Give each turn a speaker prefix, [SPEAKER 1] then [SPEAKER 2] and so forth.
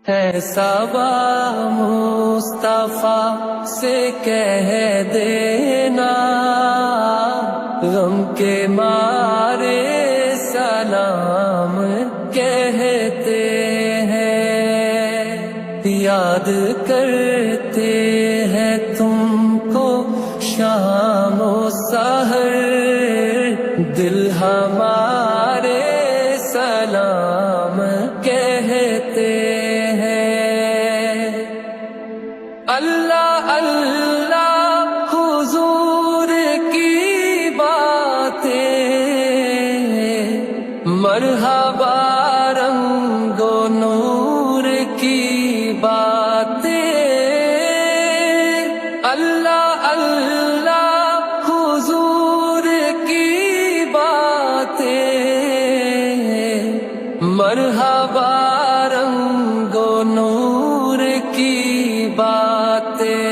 [SPEAKER 1] ہے صبا مصطفیٰ سے کہہ دینا، غم کے مارے سلام کہتے ہیں، یاد کرتے ہیں تم کو شام و سحر، دل ہمارے سلام کہتے ہیں۔ اللہ اللہ حضور کی باتیں، مرحبا رنگ و نور کی باتیں، اللہ اللہ حضور کی باتیں، مرحبا رنگ و نور کی باتیں۔